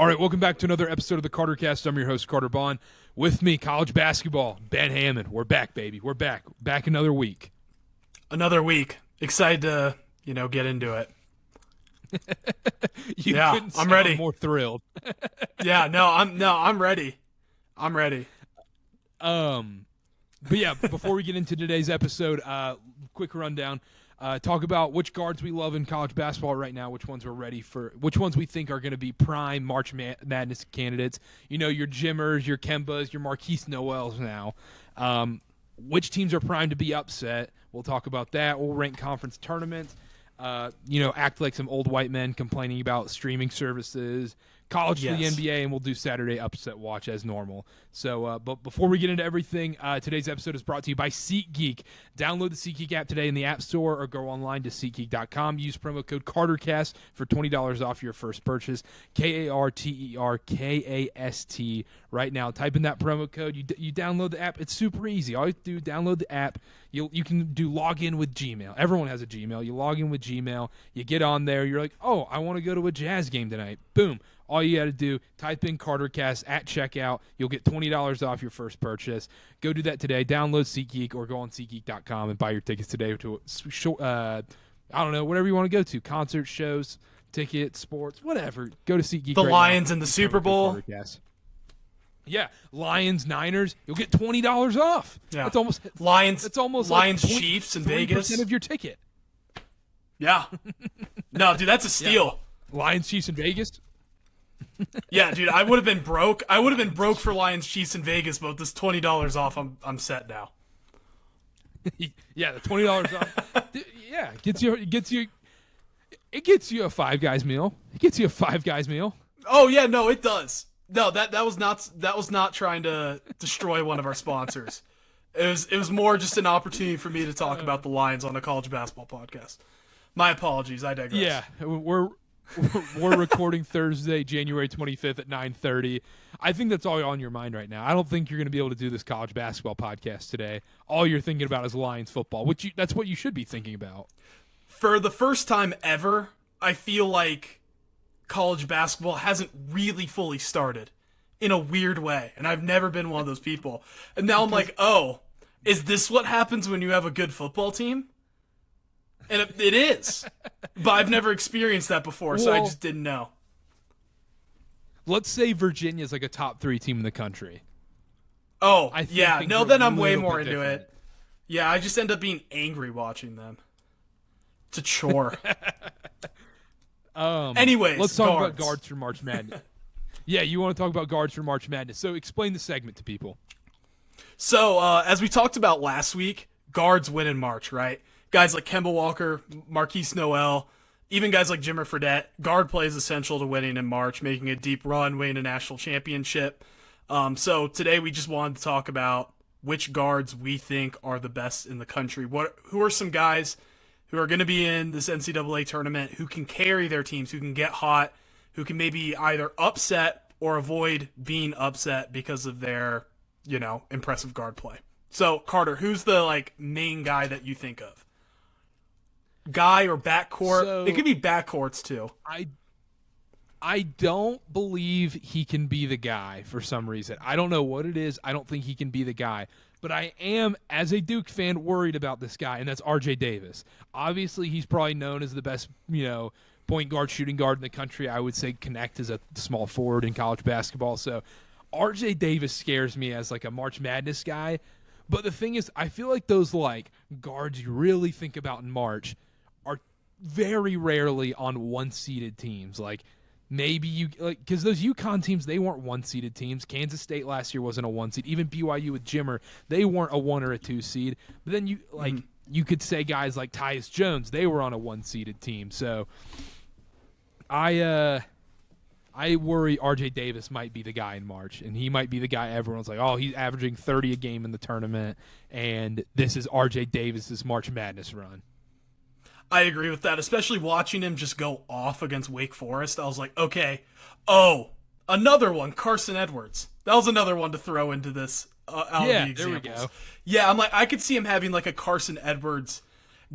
All right, welcome back to another episode of the Karter Cast. I'm your host, Karter Baughan. With me, college basketball, Ben Hammond. We're back, baby. We're back. Back another week. Another week. Excited to, get into it. Yeah, couldn't sound I'm ready. More thrilled. I'm ready. I'm ready. But yeah, before we get into today's episode, quick rundown. Talk about which guards we love in college basketball right now, which ones we're ready for, which ones we think are going to be prime March Madness candidates. You know, your Jimmers, your Kembas, your Marquise Noels now. Which teams are primed to be upset. We'll talk about that. We'll rank conference tournaments. Act like some old white men complaining about streaming services, college for the NBA, and we'll do Saturday Upset Watch as normal. So, but before we get into everything, today's episode is brought to you by SeatGeek. Download the SeatGeek app today in the App Store or go online to SeatGeek.com. Use promo code KarterCast for $20 off your first purchase. KarterKast right now. Type in that promo code. You download the app. It's super easy. All you do, download the app. You can do login with Gmail. Everyone has a Gmail. You log in with Gmail. You get on there. You're like, oh, I want to go to a Jazz game tonight. Boom. All you got to do, type in KarterCast at checkout. You'll get $20 off your first purchase. Go do that today. Download SeatGeek or go on SeatGeek.com and buy your tickets today to, whatever you want to go to. Concerts, shows, tickets, sports, whatever. Go to SeatGeek. The Lions in the Super Bowl. Yeah, Lions, Niners. You'll get $20 off. Yeah, that's almost Lions. That's almost Lions, like Chiefs in Vegas. 3% of your ticket. Yeah. No, dude, that's a steal. Yeah. Lions, Chiefs in Vegas. Yeah, dude, I would have been broke. I would have been broke for Lions, Chiefs in Vegas, but with this $20 off, I'm set now. Yeah, the $20 off. Yeah, it gets you a Five Guys meal. It gets you a Five Guys meal. Oh yeah, no, it does. No, that was not trying to destroy one of our sponsors. It was more just an opportunity for me to talk about the Lions on a college basketball podcast. My apologies, I digress. Yeah, we're recording Thursday, January 25th at 9:30. I think that's all on your mind right now. I don't think you're going to be able to do this college basketball podcast today. All you're thinking about is Lions football, that's what you should be thinking about. For the first time ever, I feel like college basketball hasn't really fully started in a weird way, and I've never been one of those people. And now I'm like, oh, is this what happens when you have a good football team? And it is, but I've never experienced that before, so I just didn't know. Let's say Virginia's like a top 3 team in the country. Oh, yeah. No, then I'm way more into different. it. Yeah, I just end up being angry watching them. It's a chore. Anyways, let's talk about guards for March Madness. Yeah, you want to talk about guards for March Madness. So explain the segment to people. So, as we talked about last week, guards win in March, right? Guys like Kemba Walker, Marquise Noel, even guys like Jimmer Fredette, guard play is essential to winning in March, making a deep run, winning a national championship. So today we just wanted to talk about which guards we think are the best in the country. Who are some guys who are going to be in this NCAA tournament, who can carry their teams, who can get hot, who can maybe either upset or avoid being upset because of their, impressive guard play. So, Karter, who's the main guy that you think of? Guy or backcourt? So, it could be backcourts too. I don't believe he can be the guy for some reason. I don't know what it is. I don't think he can be the guy. But I am, as a Duke fan, worried about this guy, and that's R.J. Davis. Obviously, he's probably known as the best, point guard, shooting guard in the country. I would say connect as a small forward in college basketball. So R.J. Davis scares me as a March Madness guy. But the thing is, I feel like those guards you really think about in March are very rarely on one-seeded teams. Maybe because those UConn teams, they weren't one-seeded teams. Kansas State last year wasn't a one-seed. Even BYU with Jimmer, they weren't a 1 or a 2 seed. But then you could say guys like Tyus Jones, they were on a one-seeded team. So I worry R.J. Davis might be the guy in March, and he might be the guy everyone's like, oh, he's averaging 30 a game in the tournament, and this is R.J. Davis's March Madness run. I agree with that, especially watching him just go off against Wake Forest. I was like, okay, another one, Carson Edwards. That was another one to throw into this out of the examples. There we go. Yeah, I'm like, I could see him having a Carson Edwards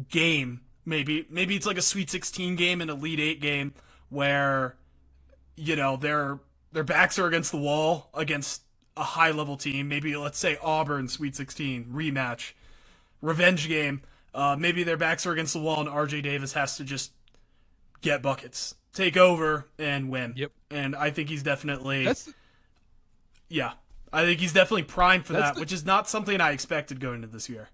game, maybe it's a Sweet 16 game, an Elite 8 game, where they're their backs are against the wall against a high level team. Maybe let's say Auburn Sweet 16 rematch, revenge game. Maybe their backs are against the wall and RJ Davis has to just get buckets, take over, and win. Yep. And I think he's definitely That's I think he's definitely primed for that, which is not something I expected going into this year.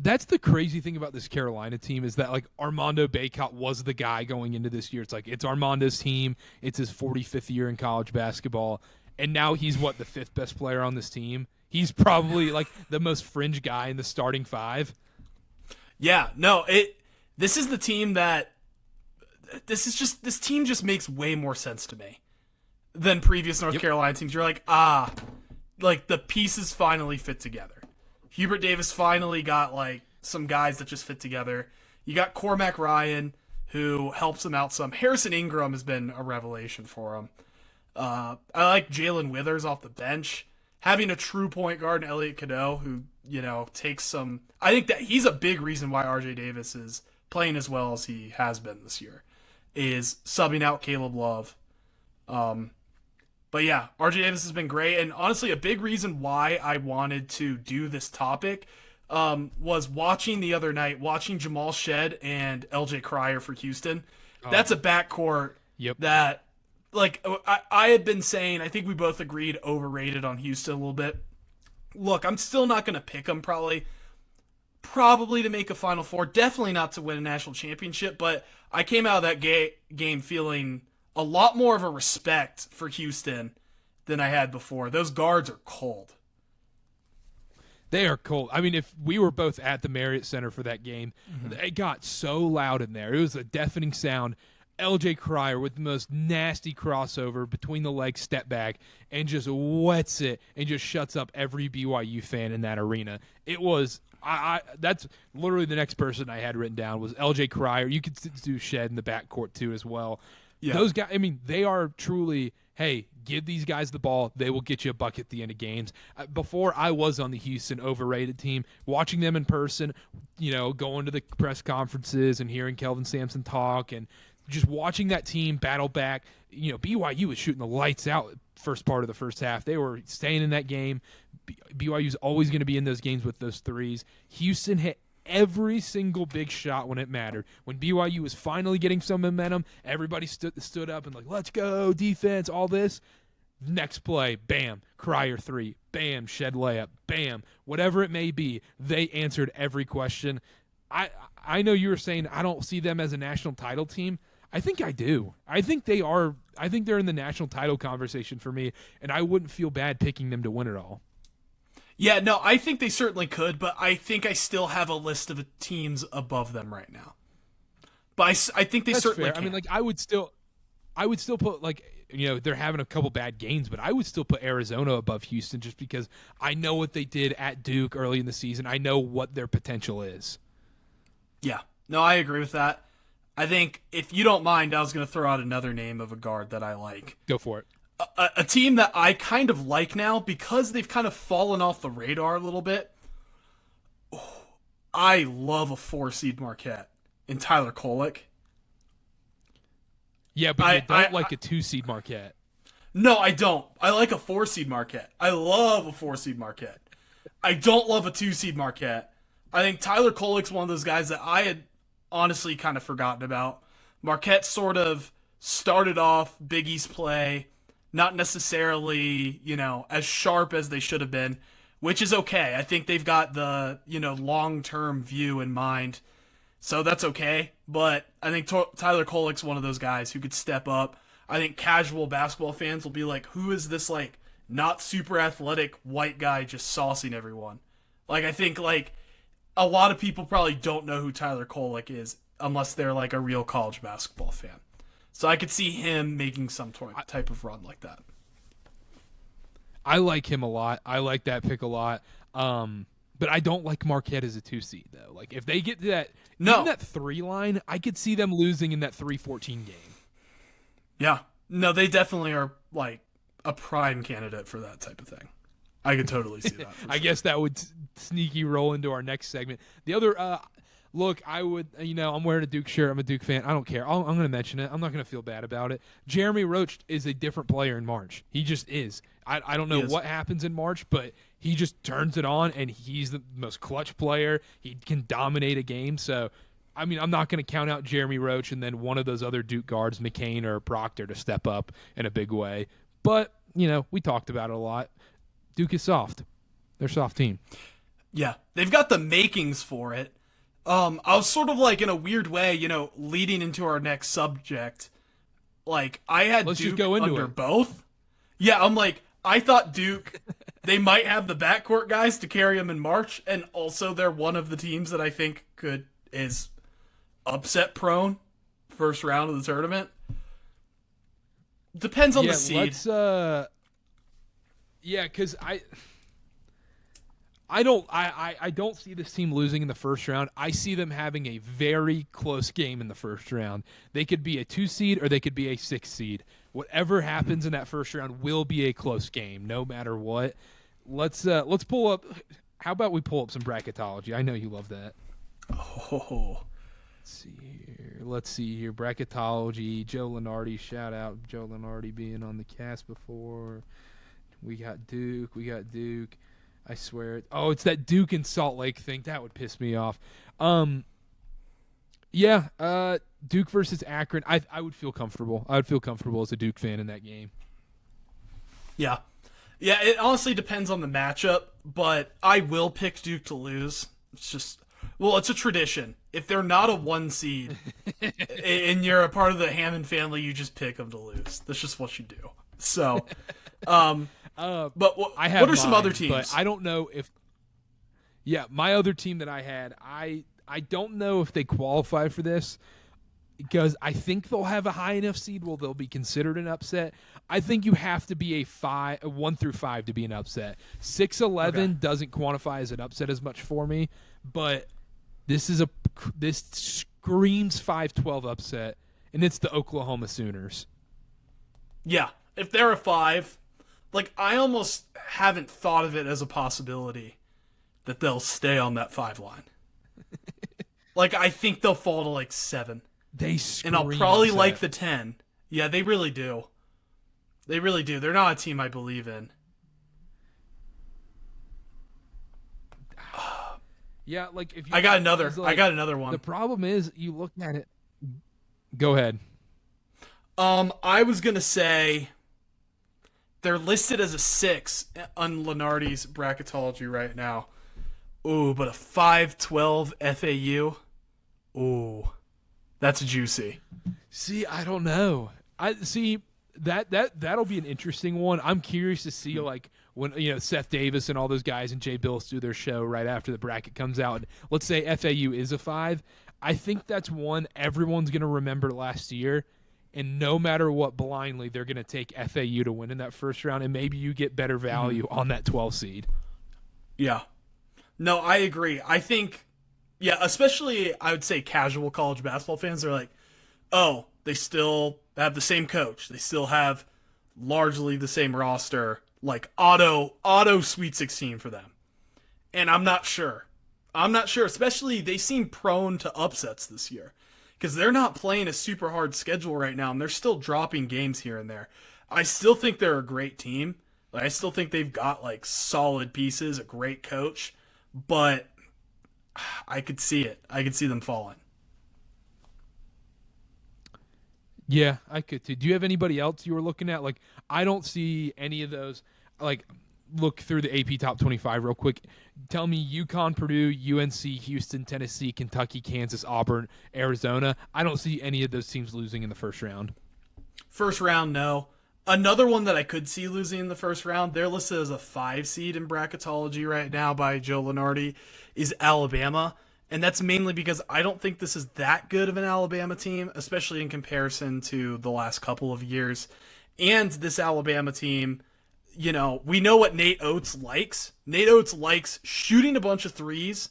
That's the crazy thing about this Carolina team is that, like, Armando Bacot was the guy going into this year. It's like, it's Armando's team. It's his 45th year in college basketball. And now he's, the 5th best player on this team? He's probably, like, the most fringe guy in the starting 5. Yeah, no, this is the team that this team just makes way more sense to me than previous North Carolina teams. You're like, like the pieces finally fit together. Hubert Davis finally got like some guys that just fit together. You got Cormac Ryan, who helps him out some. Harrison Ingram has been a revelation for him. I like Jalen Withers off the bench. Having a true point guard in Elliot Cadeau, who, takes some. I think that he's a big reason why RJ Davis is playing as well as he has been this year, is subbing out Caleb Love. But yeah, RJ Davis has been great. And honestly, a big reason why I wanted to do this topic was watching Jamal Shed and LJ Cryer for Houston. That's a backcourt that, like, I had been saying, I think we both agreed, overrated on Houston a little bit. Look, I'm still not going to pick them probably to make a Final Four. Definitely not to win a national championship, but I came out of that game feeling a lot more of a respect for Houston than I had before. Those guards are cold. They are cold. I mean, if we were both at the Marriott Center for that game, it got so loud in there. It was a deafening sound. LJ Cryer with the most nasty crossover between the legs step back and just wets it and just shuts up every BYU fan in that arena. It was that's literally the next person I had written down was LJ Cryer. You could do Shed in the backcourt too as well. Yeah. Those guys, I mean, they are truly, hey, give these guys the ball. They will get you a bucket at the end of games. Before I was on the Houston overrated team, watching them in person, going to the press conferences and hearing Kelvin Sampson talk and just watching that team battle back. BYU was shooting the lights out first part of the first half. They were staying in that game. BYU's always going to be in those games with those threes. Houston hit every single big shot when it mattered. When BYU was finally getting some momentum, everybody stood up and like, let's go, defense, all this. Next play, bam, Cryer 3, bam, Shed layup, bam, whatever it may be, they answered every question. I know you were saying I don't see them as a national title team. I think I do. I think they are. I think they're in the national title conversation for me, and I wouldn't feel bad picking them to win it all. Yeah, no, I think they certainly could, but I think I still have a list of teams above them right now. But I think they That's certainly fair. can. I mean, like I would still put they're having a couple bad games, but I would still put Arizona above Houston just because I know what they did at Duke early in the season. I know what their potential is. Yeah, no, I agree with that. I think if you don't mind, I was going to throw out another name of a guard that I like. Go for it. A team that I kind of like now because they've kind of fallen off the radar a little bit. Oh, I love a 4-seed Marquette in Tyler Kolek. Yeah, but you don't like a 2-seed Marquette. No, I don't. I like a 4-seed Marquette. I love a 4-seed Marquette. I don't love a 2-seed Marquette. I think Tyler Kolek's one of those guys that I had honestly kind of forgotten about. Marquette sort of started off Big East play, not necessarily, as sharp as they should have been, which is okay. I think they've got the, long-term view in mind, so that's okay. But I think Tyler Kolek's one of those guys who could step up. I think casual basketball fans will be like, who is this, not super athletic white guy just saucing everyone? I think, a lot of people probably don't know who Tyler Kolek is unless they're, a real college basketball fan. So I could see him making some type of run like that. I like him a lot. I like that pick a lot. But I don't like Marquette as a 2-seed, though. If they get to that 3 line, I could see them losing in that 3-14 game. Yeah. No, they definitely are, a prime candidate for that type of thing. I could totally see that. I guess that would sneaky roll into our next segment. The other, Look, I would, I'm wearing a Duke shirt. I'm a Duke fan. I don't care. I'm going to mention it. I'm not going to feel bad about it. Jeremy Roach is a different player in March. He just is. I don't know what happens in March, but he just turns it on, and he's the most clutch player. He can dominate a game. So, I mean, I'm not going to count out Jeremy Roach and then one of those other Duke guards, McCain or Proctor, to step up in a big way. But, we talked about it a lot. Duke is soft. They're a soft team. Yeah, they've got the makings for it. I was sort of like in a weird way, leading into our next subject. Like I had Let's Duke just go into under it. both. Yeah, I'm like I thought Duke. They might have the backcourt guys to carry them in March, and also they're one of the teams that I think is upset prone. First round of the tournament. Depends on the seed. Because I don't see this team losing in the first round. I see them having a very close game in the first round. They could be a 2 seed or they could be a 6 seed. Whatever happens in that first round will be a close game, no matter what. Let's pull up. How about we pull up some bracketology? I know you love that. Oh. Let's see here. Bracketology. Joe Lenardi. Shout out Joe Lenardi being on the cast before. We got Duke. I swear. Oh, it's that Duke and Salt Lake thing. That would piss me off. Duke versus Akron. I would feel comfortable. I would feel comfortable as a Duke fan in that game. Yeah. Yeah, it honestly depends on the matchup, but I will pick Duke to lose. It's just, it's a tradition. If they're not a 1 seed and you're a part of the Hammond family, you just pick them to lose. That's just what you do. So, but what are some other teams? But I don't know if. Yeah, my other team that I had, I don't know if they qualify for this because I think they'll have a high enough seed where they'll be considered an upset. I think you have to be a 1 through 5 to be an upset. 6-11 doesn't quantify as an upset as much for me, but this screams 5-12 upset, and it's the Oklahoma Sooners. Yeah, if they're a 5. Like, I almost haven't thought of it as a possibility that they'll stay on that 5 line. Like, I think they'll fall to, like, 7. And I'll probably like the 10. Yeah, they really do. They really do. They're not a team I believe in. Yeah, like if you I got another one. The problem is you look at it. Go ahead. I was going to say they're listed as a 6 on Lenardi's bracketology right now. Ooh, but a 5-12 FAU. Ooh, that's juicy. See, I don't know. That'll be an interesting one. I'm curious to see like when Seth Davis and all those guys and Jay Bills do their show right after the bracket comes out. And let's say FAU is a 5. I think that's one everyone's going to remember last year. And no matter what, blindly, they're going to take FAU to win in that first round, and maybe you get better value on that 12 seed. Yeah. No, I agree. I think, especially I would say casual college basketball fans are like, oh, they still have the same coach. They still have largely the same roster, like auto Sweet 16 for them. And I'm not sure. Especially they seem prone to upsets this year. Because they're not playing a super hard schedule right now, and they're still dropping games here and there. I still think they're a great team. Like, I still think they've got like solid pieces, a great coach, but I could see it. I could see them falling. Yeah, I could too. Do you have anybody else you were looking at? Like, I don't see any of those. Like, look through the AP Top 25 real quick. Tell me UConn, Purdue, UNC, Houston, Tennessee, Kentucky, Kansas, Auburn, Arizona. I don't see any of those teams losing in the first round. First round, no. Another one that I could see losing in the first round, they're listed as a 5 seed in bracketology right now by Joe Lenardi, is Alabama. And that's mainly because I don't think this is that good of an Alabama team, especially in comparison to the last couple of years. And this Alabama team, we know what Nate Oates likes. Nate Oates likes shooting a bunch of threes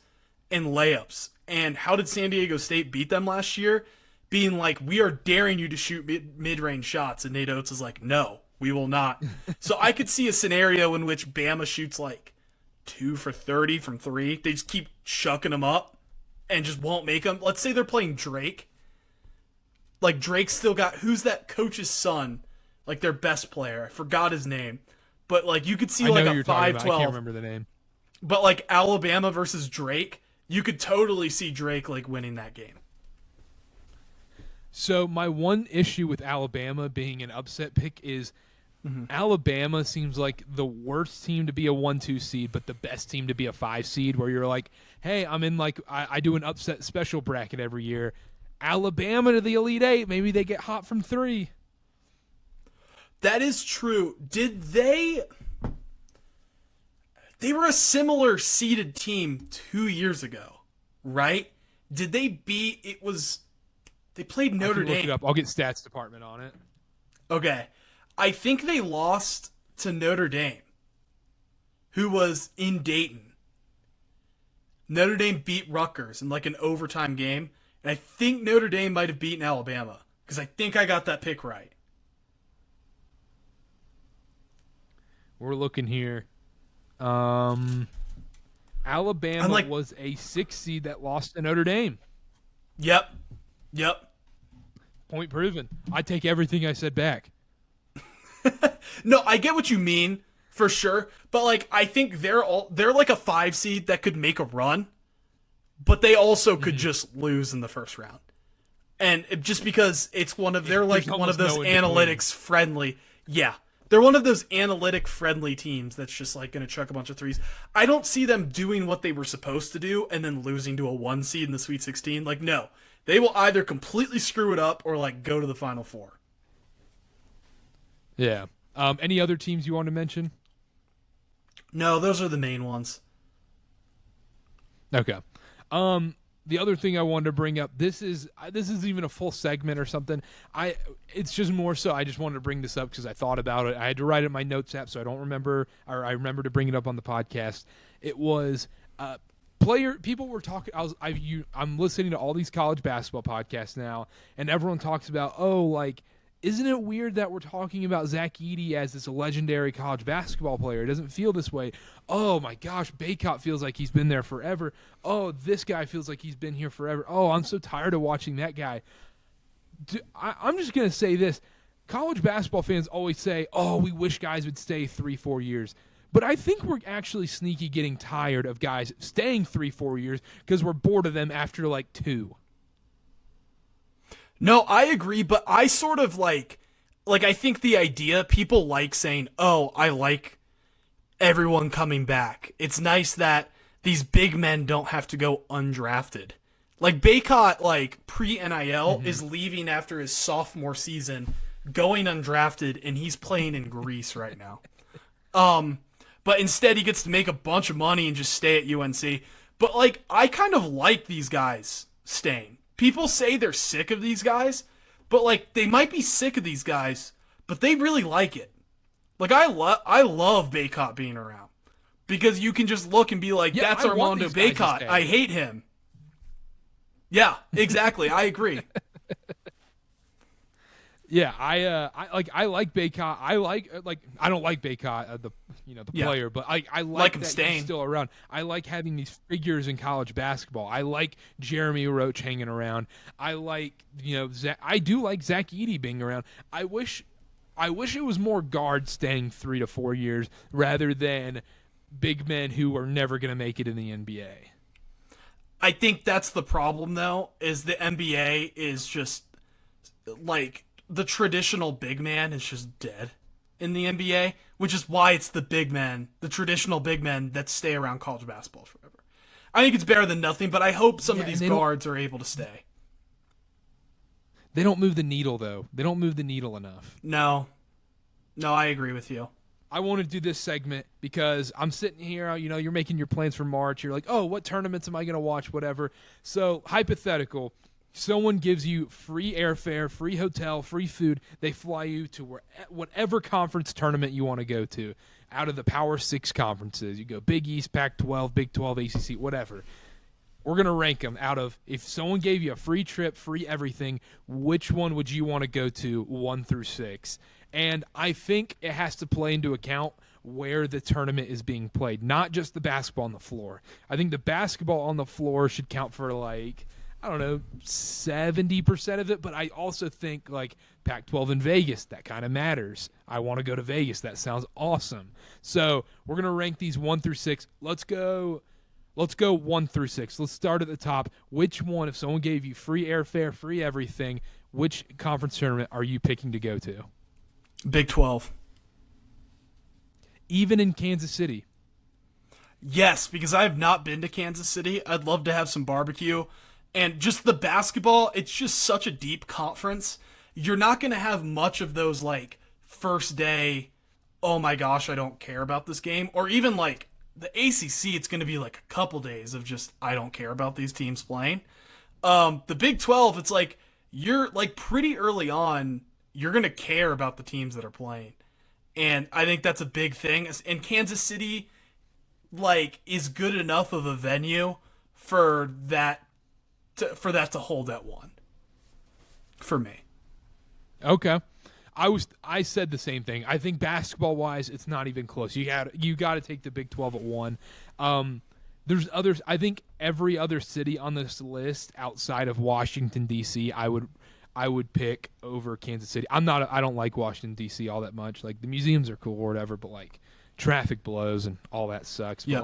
and layups. And how did San Diego State beat them last year? Being like, we are daring you to shoot mid-range shots. And Nate Oates is like, no, we will not. So I could see a scenario in which Bama shoots like 2 for 30 from 3. They just keep shucking them up. and just won't make them. Let's say they're playing Drake. Like, Drake's still got, who's that coach's son? Like, their best player. I forgot his name. But, like, you could see, I know like, who a you're talking about. 5-12. I can't remember the name. But, like, Alabama versus Drake, you could totally see Drake, like, winning that game. So my one issue with Alabama being an upset pick is Alabama seems like the worst team to be a 1-2 seed, but the best team to be a 5 seed, where you're like, hey, I'm in, like, I do an upset special bracket every year. Alabama to the Elite Eight, maybe they get hot from 3. That is true. Did they were a similar seeded team 2 years ago, right? Did they beat, they played Notre Look it Dame. up. I'll get stats department on it. Okay. I think they lost to Notre Dame, who was in Dayton. Notre Dame beat Rutgers in like an overtime game, and I think Notre Dame might have beaten Alabama, because I think I got that pick right. We're looking here. Alabama was a 6 seed that lost to Notre Dame. Yep. Point proven. I take everything I said back. No, I get what you mean, for sure. But, like, I think they're like a 5 seed that could make a run, but they also could just lose in the first round. And just because it's they're like one of those analytics friendly. Yeah. They're one of those analytic friendly teams that's just like going to chuck a bunch of threes. I don't see them doing what they were supposed to do and then losing to a 1 seed in the Sweet 16. Like, no. They will either completely screw it up or, like, go to the Final Four. Yeah. Any other teams you want to mention? No, those are the main ones. Okay. The other thing I wanted to bring up, this is even a full segment or something. It's just more so I just wanted to bring this up because I thought about it. I had to write it in my notes app, so I don't remember, or I remember to bring it up on the podcast. It was people were talking. I'm listening to all these college basketball podcasts now, and everyone talks about, isn't it weird that we're talking about Zach Edey as this legendary college basketball player? It doesn't feel this way. Oh my gosh, Baycott feels like he's been there forever. Oh, this guy feels like he's been here forever. Oh, I'm so tired of watching that guy. I'm just going to say this. College basketball fans always say, oh, we wish guys would stay 3-4 years. But I think we're actually sneaky getting tired of guys staying 3-4 years because we're bored of them after like 2. No, I agree, but I sort of like I think the idea, people like saying, oh, I like everyone coming back. It's nice that these big men don't have to go undrafted. Like, Baycott, like, pre-NIL is leaving after his sophomore season, going undrafted, and he's playing in Greece right now. But instead he gets to make a bunch of money and just stay at UNC. But, like, I kind of like these guys staying. People say they're sick of these guys, but, like, they might be sick of these guys, but they really like it. Like, I love Baycott being around because you can just look and be like, yeah, that's Armando Baycott. I hate him. Yeah, exactly. I agree. Yeah, I like Baycott. I don't like Baycott, the player, but I like him that staying. he's still around. I like having these figures in college basketball. I like Jeremy Roach hanging around. I like I do like Zach Edey being around. I wish it was more guards staying 3 to 4 years rather than big men who are never going to make it in the NBA. I think that's the problem, though, is the NBA is just like the traditional big man is just dead in the NBA, which is why it's the big men, the traditional big men that stay around college basketball forever. I think it's better than nothing, but I hope some of these guards are able to stay. They don't move the needle, though. They don't move the needle enough. No, I agree with you. I want to do this segment because I'm sitting here, you're making your plans for March. You're like, oh, what tournaments am I going to watch, whatever. So, hypothetical, someone gives you free airfare, free hotel, free food. They fly you to whatever conference tournament you want to go to out of the Power 6 conferences. You go Big East, Pac-12, Big 12, ACC, whatever. We're going to rank them out of, if someone gave you a free trip, free everything, which one would you want to go to 1 through 6? And I think it has to play into account where the tournament is being played, not just the basketball on the floor. I think the basketball on the floor should count for like, I don't know, 70% of it, but I also think like Pac-12 in Vegas, that kind of matters. I want to go to Vegas. That sounds awesome. So we're going to rank these 1 through 6. Let's go 1 through 6. Let's start at the top. Which one, if someone gave you free airfare, free everything, which conference tournament are you picking to go to? Big 12. Even in Kansas City? Yes, because I have not been to Kansas City. I'd love to have some barbecue. And just the basketball, it's just such a deep conference. You're not going to have much of those, like, first day, oh my gosh, I don't care about this game. Or even, like, the ACC, it's going to be, like, a couple days of just, I don't care about these teams playing. The Big 12, it's like, you're, like, pretty early on, you're going to care about the teams that are playing. And I think that's a big thing. And Kansas City, like, is good enough of a venue for that to hold at one. For me. Okay. I said the same thing. I think basketball wise, it's not even close. You got to take the Big 12 at 1. There's others. I think every other city on this list outside of Washington D.C. I would pick over Kansas City. I don't like Washington D.C. all that much. Like the museums are cool or whatever, but like traffic blows and all that sucks. Yep.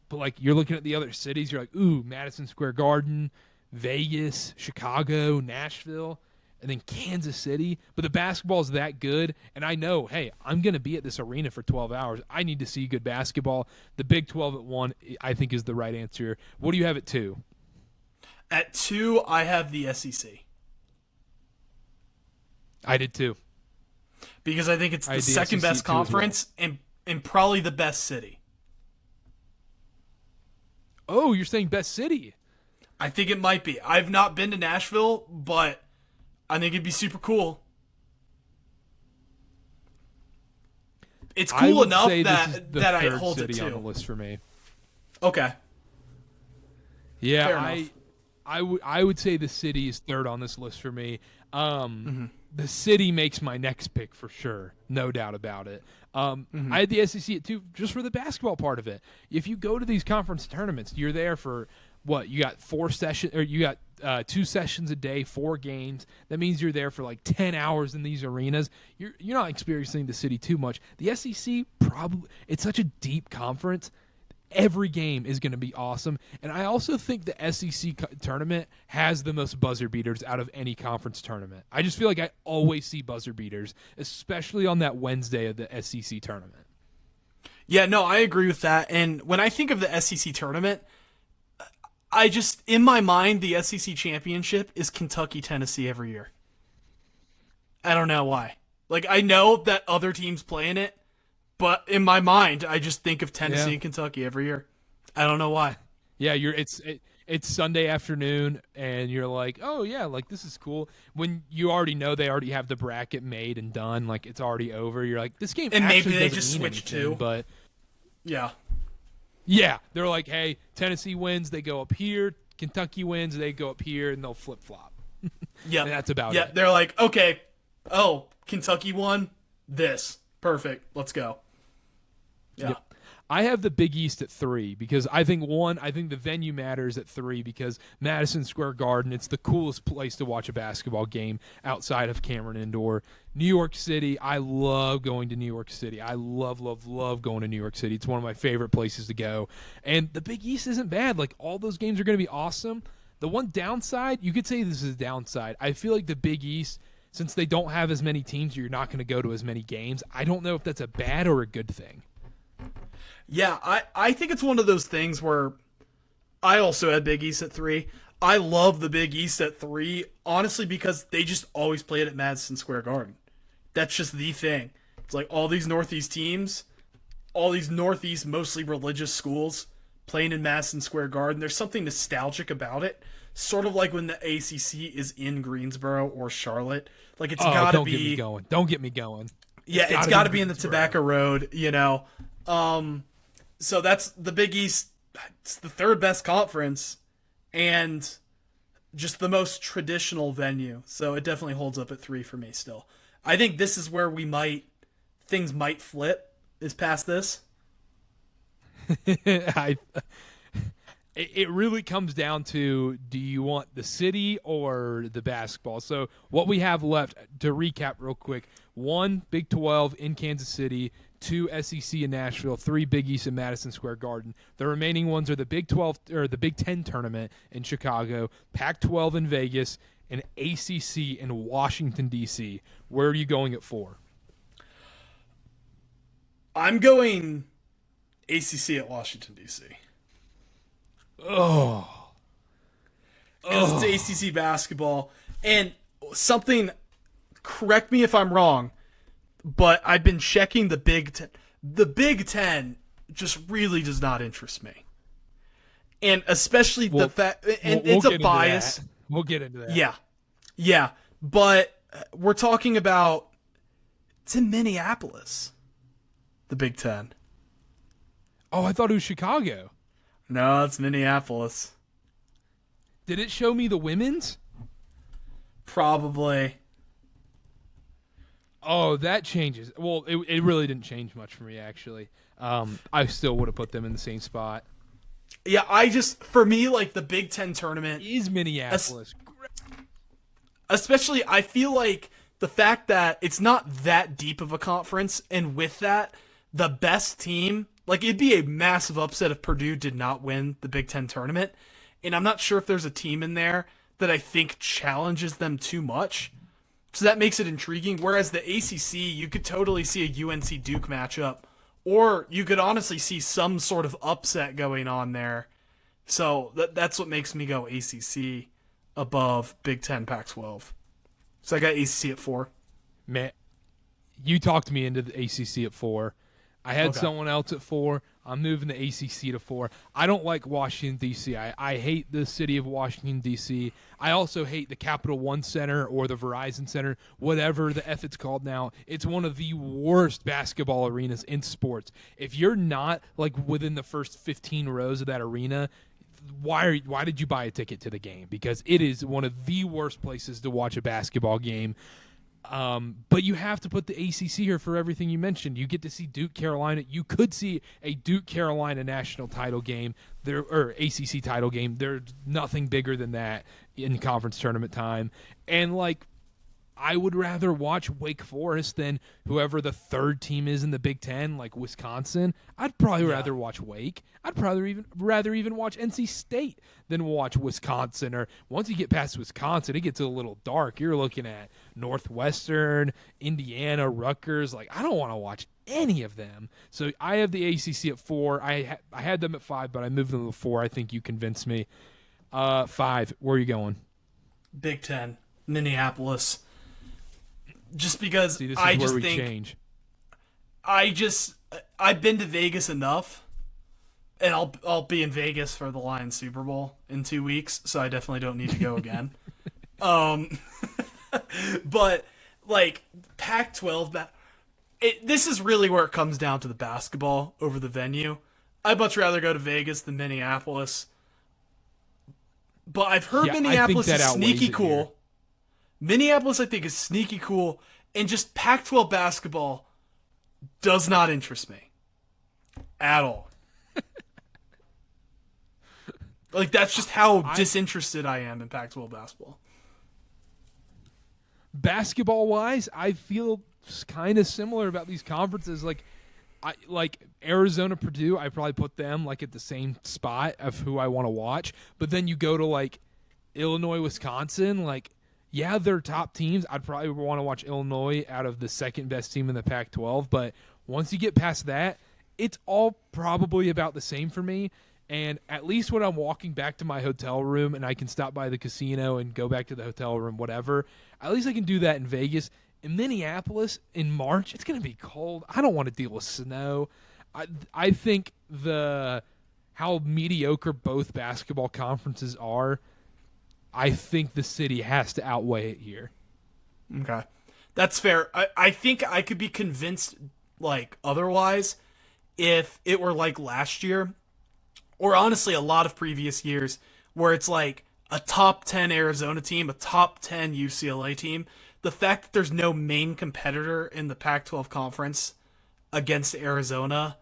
But like you're looking at the other cities, you're like, ooh, Madison Square Garden, Vegas, Chicago, Nashville, and then Kansas City. But the basketball is that good, and I know, hey, I'm going to be at this arena for 12 hours. I need to see good basketball. The Big 12 at 1, I think, is the right answer. What do you have at 2? At 2, I have the SEC. I did too. Because I think it's the second best conference and probably the best city. Oh, you're saying best city? I think it might be. I've not been to Nashville, but I think it'd be super cool. It's cool enough that I hold it too. On the list for me. Okay. Yeah, I would say the city is third on this list for me. The city makes my next pick for sure, no doubt about it. I had the SEC at 2 just for the basketball part of it. If you go to these conference tournaments, you're there for what? You got 4 sessions, or you got 2 sessions a day, 4 games. That means you're there for like 10 hours in these arenas. You're not experiencing the city too much. The SEC it's such a deep conference. Every game is going to be awesome. And I also think the SEC tournament has the most buzzer beaters out of any conference tournament. I just feel like I always see buzzer beaters, especially on that Wednesday of the SEC tournament. Yeah, no, I agree with that. And when I think of the SEC tournament, I just, in my mind, the SEC championship is Kentucky, Tennessee every year. I don't know why. Like, I know that other teams play in it, but in my mind, I just think of Tennessee and Kentucky every year. I don't know why. Yeah, it's Sunday afternoon, and you're like, oh yeah, like this is cool. When you already know they already have the bracket made and done, like it's already over. You're like, this game. And actually maybe they just switch too. But yeah, they're like, hey, Tennessee wins, they go up here. Kentucky wins, they go up here, and they'll flip flop. Yeah, that's about it. Yeah, they're like, okay, oh, Kentucky won this, perfect, let's go. Yeah. Yep. I have the Big East at 3 because I think the venue matters at 3 because Madison Square Garden, it's the coolest place to watch a basketball game outside of Cameron Indoor. New York City, I love going to New York City. I love going to New York City. It's one of my favorite places to go. And the Big East isn't bad. Like all those games are going to be awesome. The one downside, you could say this is a downside. I feel like the Big East, since they don't have as many teams, you're not going to go to as many games. I don't know if that's a bad or a good thing. Yeah, I think it's one of those things where I also had Big East at 3. I love the Big East at 3, honestly, because they just always play it at Madison Square Garden. That's just the thing. It's like all these Northeast teams, all these Northeast, mostly religious schools playing in Madison Square Garden. There's something nostalgic about it. Sort of like when the ACC is in Greensboro or Charlotte. Like it's got to be. Don't get me going. Don't get me going. Yeah, it's got to be in the Tobacco Road, you know. So that's the Big East. It's the third best conference and just the most traditional venue. So it definitely holds up at 3 for me still. I think this is where we might things might flip is past this. I it really comes down to, do you want the city or the basketball? So what we have left, to recap real quick: 1, Big 12 in Kansas City; 2, SEC in Nashville; 3, Big East in Madison Square Garden. The remaining ones are the Big 12 or the Big 10 tournament in Chicago, Pac-12 in Vegas, and ACC in Washington D.C. Where are you going at 4? I'm going ACC at Washington D.C. Oh, Because it's ACC basketball. And something, correct me if I'm wrong, but I've been checking the Big Ten. The Big Ten just really does not interest me. And especially the fact, and we'll it's a get into bias. that. We'll get into that. Yeah. But we're talking about, it's in Minneapolis, the Big Ten. Oh, I thought it was Chicago. No, it's Minneapolis. Did it show me the women's? Probably. Oh, that changes. Well, it really didn't change much for me, actually. I still would have put them in the same spot. Yeah, for me, like, the Big Ten tournament Is Minneapolis. especially, I feel like the fact that it's not that deep of a conference, and with that, the best team, like, it'd be a massive upset if Purdue did not win the Big Ten tournament, and I'm not sure if there's a team in there that I think challenges them too much, so that makes it intriguing, whereas the ACC, you could totally see a UNC Duke matchup, or you could honestly see some sort of upset going on there, so that's what makes me go ACC above Big Ten Pac-12. So I got ACC at 4. Man, you talked me into the ACC at 4. I had someone else at 4. I'm moving the ACC to 4. I don't like Washington, D.C. I hate the city of Washington, D.C. I also hate the Capital One Center or the Verizon Center, whatever the F it's called now. It's one of the worst basketball arenas in sports. If you're not, like, within the first 15 rows of that arena, why did you buy a ticket to the game? Because it is one of the worst places to watch a basketball game. But you have to put the ACC here for everything you mentioned. You get to see Duke Carolina. You could see a Duke Carolina national title game there, or ACC title game. There's nothing bigger than that in conference tournament time. And, like, I would rather watch Wake Forest than whoever the third team is in the Big Ten, like Wisconsin. I'd probably rather watch Wake. I'd probably rather even watch NC State than watch Wisconsin. Or once you get past Wisconsin, it gets a little dark. You're looking at Northwestern, Indiana, Rutgers. Like, I don't want to watch any of them. So I have the ACC at 4. I had them at 5, but I moved them to 4. I think you convinced me. 5. Where are you going? Big Ten, Minneapolis. Just because See, this is I where just we think change. I've been to Vegas enough, and I'll be in Vegas for the Lions Super Bowl in 2 weeks, so I definitely don't need to go again. But like Pac-12, this is really where it comes down to the basketball over the venue. I'd much rather go to Vegas than Minneapolis, but I've heard Minneapolis is sneaky cool. Here. Minneapolis, I think, is sneaky cool, and just Pac-12 basketball does not interest me at all. Like, that's just how disinterested I am in Pac-12 basketball. Basketball-wise, I feel kind of similar about these conferences. Like Arizona, Purdue, I probably put them like at the same spot of who I want to watch. But then you go to like Illinois, Wisconsin, like, yeah, they're top teams. I'd probably want to watch Illinois out of the second best team in the Pac-12. But once you get past that, it's all probably about the same for me. And at least when I'm walking back to my hotel room and I can stop by the casino and go back to the hotel room, whatever, at least I can do that in Vegas. In Minneapolis, in March, it's going to be cold. I don't want to deal with snow. I think how mediocre both basketball conferences are, I think the city has to outweigh it here. Okay. That's fair. I think I could be convinced like otherwise if it were like last year, or honestly a lot of previous years, where it's like a top 10 Arizona team, a top 10 UCLA team the fact that there's no main competitor in the Pac-12 conference against Arizona,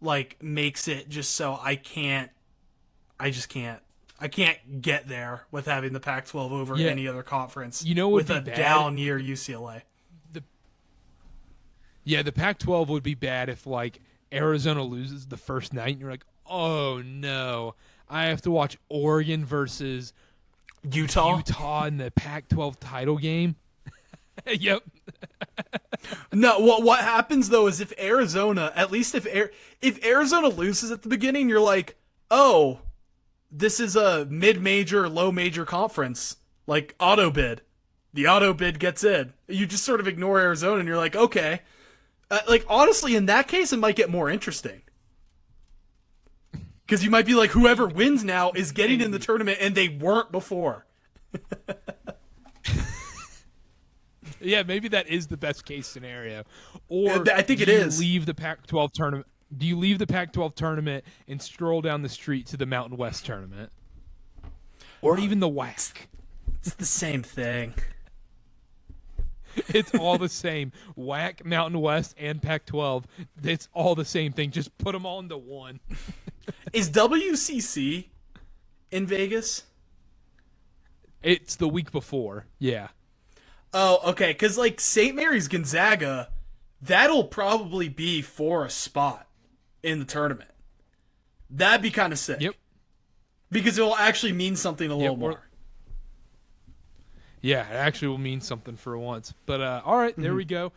like, makes it just so I can't get there with having the Pac-12 over any other conference. You know what with would a be bad? down year UCLA. The Pac-12 would be bad if, like, Arizona loses the first night and you're like, oh no, I have to watch Oregon versus Utah in the Pac-12 title game. Yep. No, what happens though is if Arizona, at least if Arizona loses at the beginning, you're like, oh, this is a mid-major, low-major conference, like auto bid. The auto bid gets in. You just sort of ignore Arizona, and you're like, okay. Like, honestly, in that case, it might get more interesting. Because you might be like, whoever wins now is getting in the tournament, and they weren't before. Yeah, maybe that is the best case scenario. Or I think it is. Leave the Pac-12 tournament. Do you leave the Pac-12 tournament and stroll down the street to the Mountain West tournament? Or even the WAC? It's the same thing. It's all the same. WAC, Mountain West, and Pac-12. It's all the same thing. Just put them all into one. Is WCC in Vegas? It's the week before. Yeah. Oh, okay. Because, like, St. Mary's Gonzaga, that'll probably be for a spot in the tournament. That'd be kind of sick. Yep. Because it will actually mean something a little more. Yeah, it actually will mean something for once. But, all right, there we go.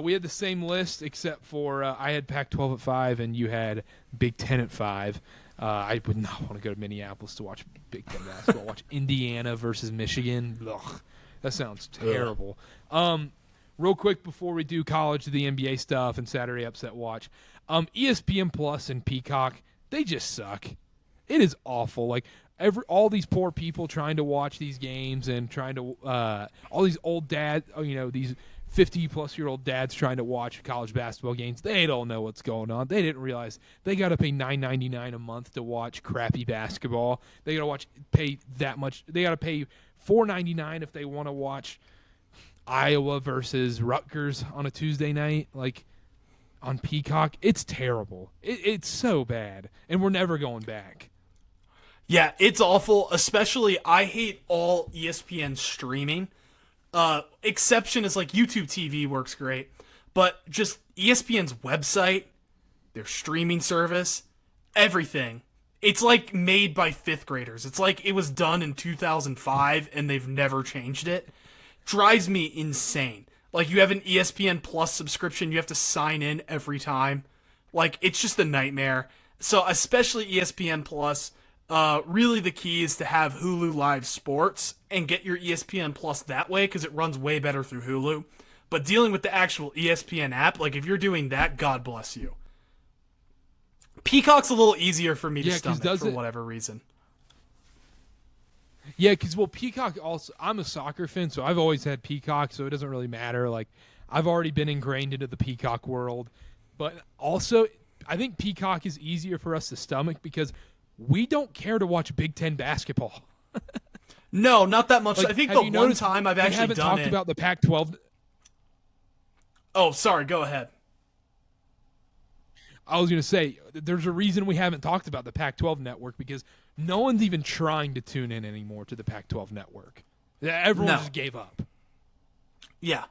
We had the same list except for I had Pac-12 at 5 and you had Big Ten at 5. I would not want to go to Minneapolis to watch Big Ten basketball. Watch Indiana versus Michigan. Ugh, that sounds terrible. Real quick before we do college, the NBA stuff, and Saturday Upset Watch, ESPN Plus and Peacock, they just suck. It is awful. Like, all these poor people trying to watch these games and trying to all these old dads, these 50-plus-year-old dads trying to watch college basketball games. They don't know what's going on. They didn't realize they got to pay $9.99 a month to watch crappy basketball. They got to pay that much. They got to pay $4.99 if they want to watch Iowa versus Rutgers on a Tuesday night, like on Peacock. It's terrible. It's so bad, and we're never going back. Yeah, it's awful. Especially, I hate all ESPN streaming. Exception is like YouTube TV works great, but just ESPN's website, their streaming service, everything. It's like made by 5th graders. It's like it was done in 2005 and they've never changed it. Drives me insane. Like, you have an ESPN Plus subscription, you have to sign in every time. Like, it's just a nightmare. So, especially ESPN Plus, really the key is to have Hulu Live Sports and get your ESPN Plus that way because it runs way better through Hulu. But dealing with the actual ESPN app, like, if you're doing that, God bless you. Peacock's a little easier for me to stomach for whatever reason. Yeah, because, Peacock also, I'm a soccer fan, so I've always had Peacock, so it doesn't really matter. Like, I've already been ingrained into the Peacock world. But also, I think Peacock is easier for us to stomach because we don't care to watch Big Ten basketball. No, not that much. Like, I think the one time I've actually haven't done talked about the Pac-12. Oh, sorry. Go ahead. I was going to say, there's a reason we haven't talked about the Pac-12 network because no one's even trying to tune in anymore to the Pac-12 network. Everyone just gave up. Yeah.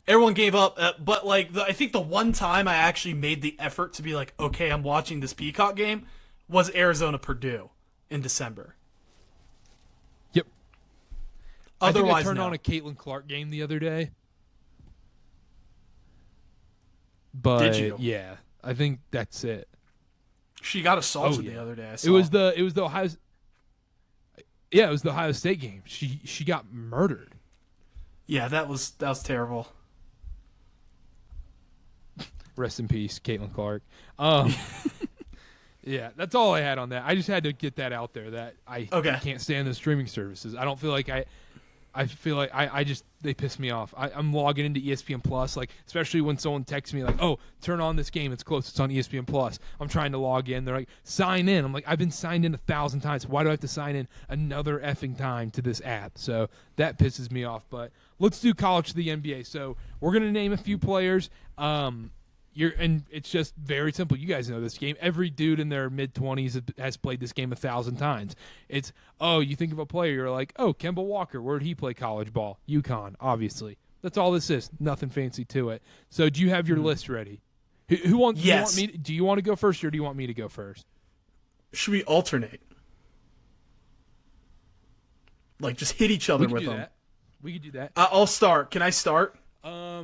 Everyone gave up. But, like, I think the one time I actually made the effort to be like, okay, I'm watching this Peacock game was Arizona-Purdue in December. Yep. Otherwise, I turned on a Caitlin Clark game the other day. But, did you? Yeah. I think that's it. She got assaulted the other day. I saw. It was the Ohio. Yeah, it was the Ohio State game. She got murdered. Yeah, that was terrible. Rest in peace, Caitlin Clark. Yeah, that's all I had on that. I just had to get that out there that I can't stand the streaming services. I don't feel like I I feel like they piss me off. I'm logging into ESPN Plus, like especially when someone texts me like, "Oh, turn on this game. It's close. It's on ESPN Plus." I'm trying to log in. They're like, "Sign in." I'm like, "I've been signed in 1,000 times. Why do I have to sign in another effing time to this app?" So that pisses me off. But let's do college to the NBA. So we're gonna name a few players. And it's just very simple. You guys know this game. Every dude in their mid-20s has played this game 1,000 times. It's, you think of a player, you're like, Kemba Walker, where did he play college ball? UConn, obviously. That's all this is. Nothing fancy to it. So do you have your list ready? Who wants? Yes. Do you want to go first, or do you want me to go first? Should we alternate? Like, just hit each other with them. We could do that. I'll start. Can I start? Yeah,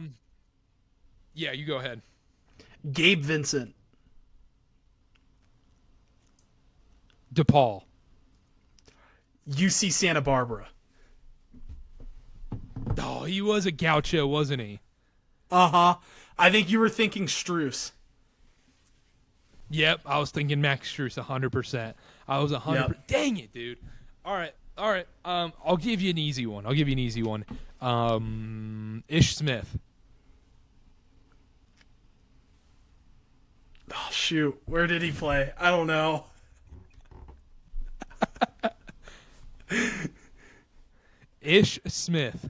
you go ahead. Gabe Vincent. DePaul. UC Santa Barbara. Oh, he was a gaucho, wasn't he? Uh-huh. I think you were thinking Strus. Yep, I was thinking Max Strus 100%. I was 100%. Yep. Dang it, dude. All right. I'll give you an easy one. Ish Smith. Oh, shoot. Where did he play? I don't know. Ish Smith.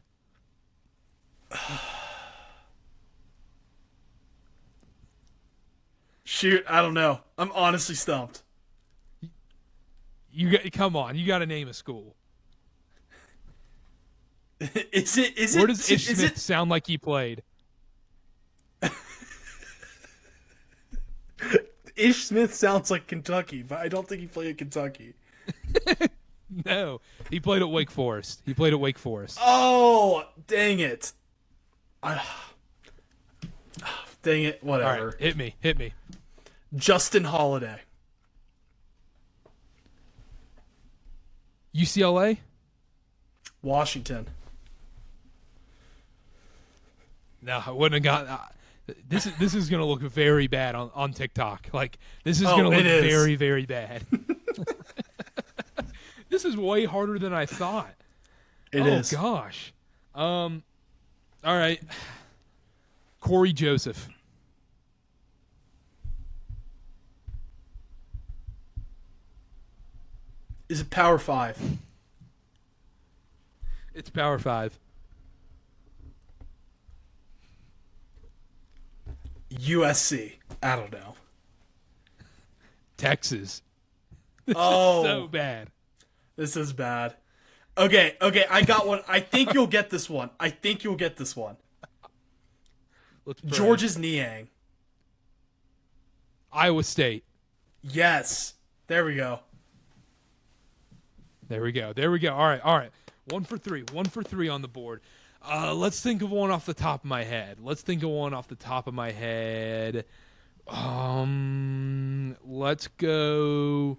Shoot, I don't know. I'm honestly stumped. Come on, you got to name a school. Is it? Where does Ish Smith sound like he played? Ish Smith sounds like Kentucky, but I don't think he played at Kentucky. No, he played at Wake Forest. Oh, dang it. Dang it, whatever. All right, hit me. Justin Holiday. UCLA? Washington. No, I wouldn't have got. This is going to look very bad on TikTok. Like, this is going to look very, very bad. This is way harder than I thought. It is. Oh, gosh. All right. Corey Joseph. Is it Power 5? It's Power 5. USC. I don't know. Texas. Oh. So bad. This is bad. Okay, I got one. I think you'll get this one. Let's pray. George's Niang. Iowa State. Yes. There we go. All right. 1 for 3. 1 for 3 on the board. Let's think of one off the top of my head. Let's go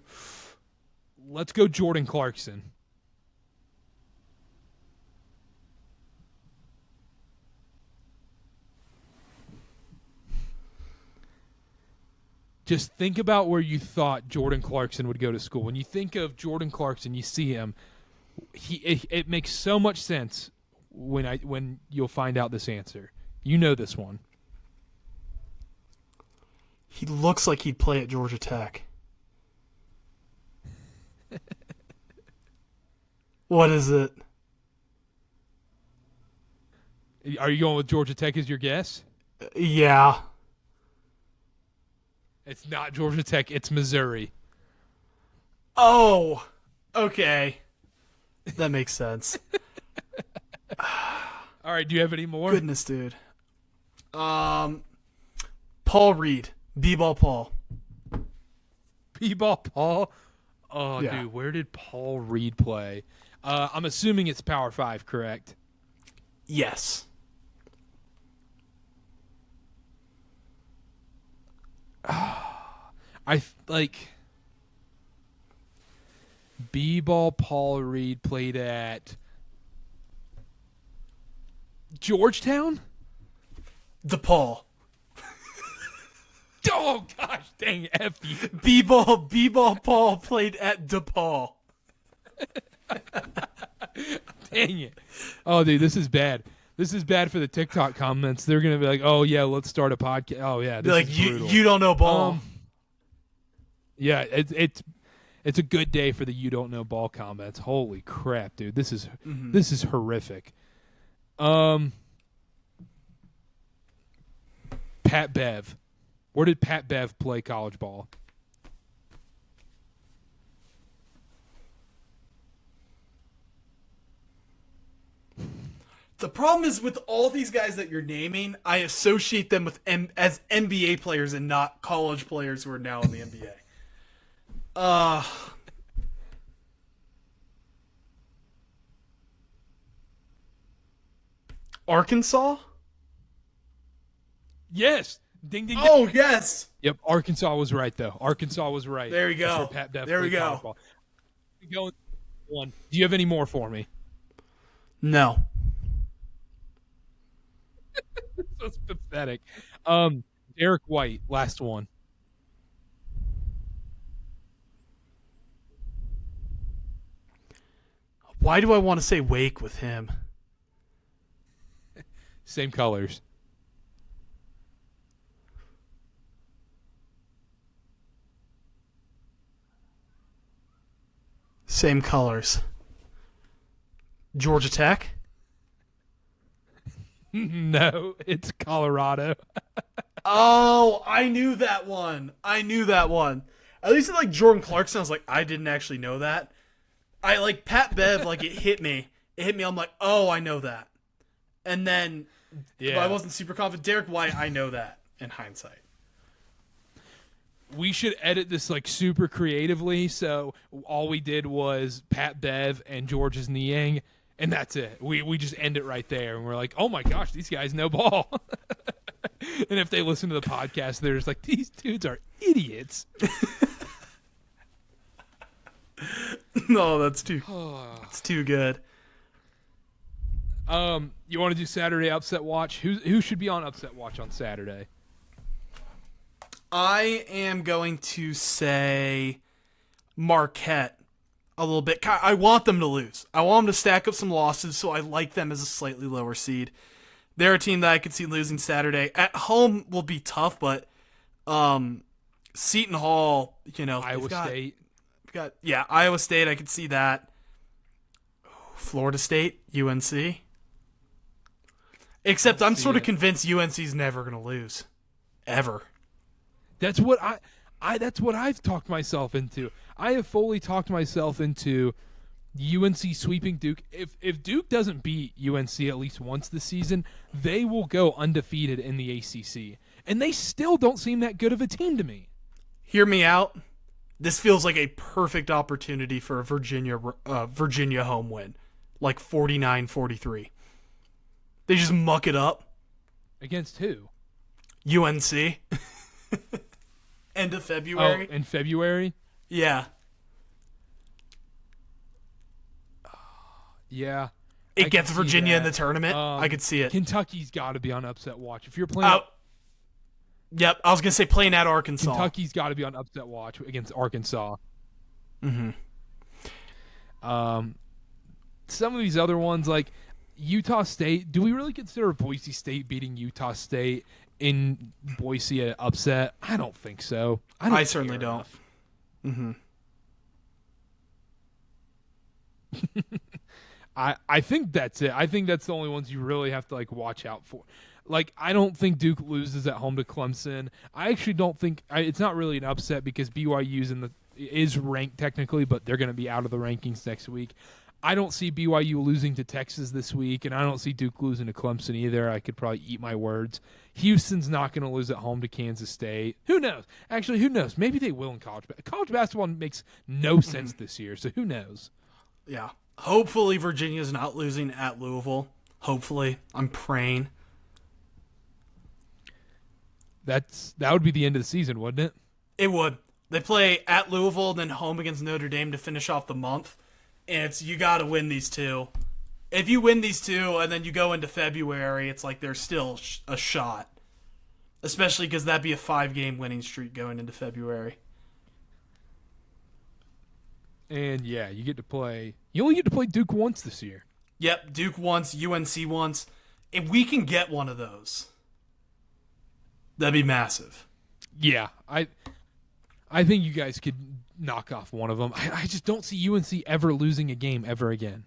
Jordan Clarkson. Just think about where you thought Jordan Clarkson would go to school. When you think of Jordan Clarkson, you see him. It makes so much sense when you'll find out this answer. You know this one. He looks like he'd play at Georgia Tech. What is it? Are you going with Georgia Tech as your guess? Yeah. It's not Georgia Tech. It's Missouri. Oh, okay. That makes sense. All right. Do you have any more? Goodness, dude. Paul Reed. B-ball Paul. B-ball Paul? Oh, Yeah. dude. Where did Paul Reed play? I'm assuming it's Power 5, correct? Yes. I like B-ball Paul Reed played at Georgetown? DePaul. Oh gosh, dang F you. B-ball Paul played at DePaul. Dang it. Oh, dude, this is bad. This is bad for the TikTok comments. They're going to be like, oh, yeah, let's start a podcast. Oh, yeah, this Like is brutal. you don't know ball. Yeah, it's a good day for the you don't know ball comments. Holy crap, dude. This is horrific. Pat Bev. Where did Pat Bev play college ball? The problem is with all these guys that you're naming, I associate them with as NBA players and not college players who are now in the NBA. Arkansas? Yes. Ding, ding, ding. Oh, yes. Yep, Arkansas was right, though. Arkansas was right. There we go. That's where Pat Bev There we played go. college ball. Go one. Do you have any more for me? No. That's pathetic. Derek White, last one. Why do I want to say Wake with him? Same colors. Same colors. Georgia Tech? No, it's Colorado. Oh, I knew that one. At least like Jordan Clarkson, I was like, I didn't actually know that. I like Pat Bev, like it hit me. I'm like, oh, I know that. And then Yeah. I wasn't super confident. Derek White, I know that in hindsight. We should edit this like super creatively. So all we did was Pat Bev and George's Niang, and that's it. We just end it right there, and we're like, oh my gosh, these guys know ball. And if they listen to the podcast, they're just like, these dudes are idiots. No, that's too good. You want to do Saturday upset watch? Who should be on upset watch on Saturday? I am going to say Marquette a little bit. I want them to lose. I want them to stack up some losses, so I like them as a slightly lower seed. They're a team that I could see losing Saturday. At home will be tough, but Seton Hall, Iowa State. Iowa State, I could see that. Florida State, UNC. Except I'm sort of convinced UNC's never going to lose. Ever. That's what that's what I've talked myself into. I have fully talked myself into UNC sweeping Duke. If Duke doesn't beat UNC at least once this season, they will go undefeated in the ACC. And they still don't seem that good of a team to me. Hear me out. This feels like a perfect opportunity for a Virginia home win. Like 49-43. They just muck it up. Against who? UNC. End of February. Oh, in February? Yeah. Yeah. It gets Virginia in the tournament. I could see it. Kentucky's got to be on upset watch. If you're playing... Yep, I was going to say playing at Arkansas. Kentucky's got to be on upset watch against Arkansas. Mm-hmm. Some of these other ones, like Utah State, do we really consider Boise State beating Utah State in Boise an upset? I don't think so. I certainly don't. Mm-hmm. I think that's it. I think that's the only ones you really have to like watch out for. Like, I don't think Duke loses at home to Clemson. I actually don't think it's not really an upset because BYU is ranked technically, but they're going to be out of the rankings next week. I don't see BYU losing to Texas this week, and I don't see Duke losing to Clemson either. I could probably eat my words. Houston's not going to lose at home to Kansas State. Who knows? Actually, who knows? Maybe they will in college. College basketball makes no sense this year, so who knows? Yeah. Hopefully Virginia's not losing at Louisville. Hopefully. I'm praying. That would be the end of the season, wouldn't it? It would. They play at Louisville, then home against Notre Dame to finish off the month. And you got to win these two. If you win these two and then you go into February, it's like there's still a shot. Especially because that'd be a 5-game winning streak going into February. And yeah, you only get to play Duke once this year. Yep, Duke once, UNC once. If we can get one of those, that'd be massive. Yeah, I think you guys could knock off one of them. I just don't see UNC ever losing a game ever again.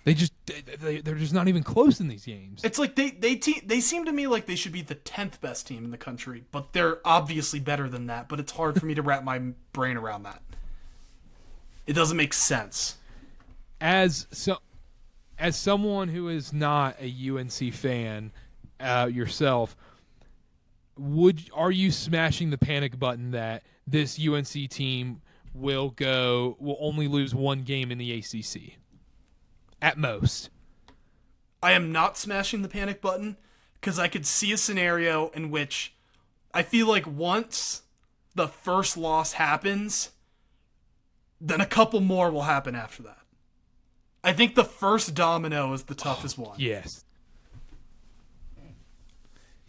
They're just not even close in these games. It's like they seem to me like they should be the 10th best team in the country, but they're obviously better than that. But it's hard for me to wrap my brain around that. It doesn't make sense. As someone who is not a UNC fan yourself, are you smashing the panic button that this UNC team will only lose one game in the ACC at most? I am not smashing the panic button because I could see a scenario in which I feel like once the first loss happens, then a couple more will happen after that. I think the first domino is the toughest one. Yes.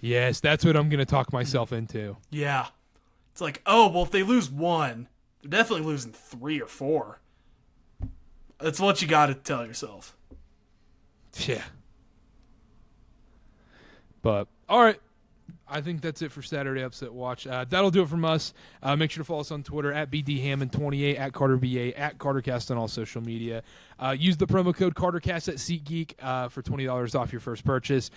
Yes, that's what I'm going to talk myself into. Yeah. It's like, oh, well, if they lose one, they're definitely losing 3 or 4. That's what you got to tell yourself. Yeah. But, all right. I think that's it for Saturday Upset Watch. That'll do it from us. Make sure to follow us on Twitter at BDHammond28, at CarterBA, at CarterCast on all social media. Use the promo code CarterCast at SeatGeek for $20 off your first purchase.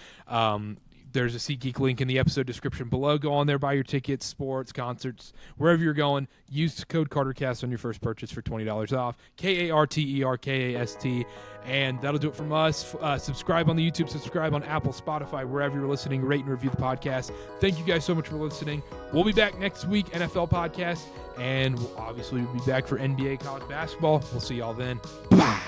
There's a SeatGeek link in the episode description below. Go on there, buy your tickets, sports, concerts, wherever you're going. Use code CarterCast on your first purchase for $20 off. KarterCast. And that'll do it from us. Subscribe on the YouTube, subscribe on Apple, Spotify, wherever you're listening. Rate and review the podcast. Thank you guys so much for listening. We'll be back next week, NFL podcast, and we'll be back for NBA college basketball. We'll see y'all then. Bye.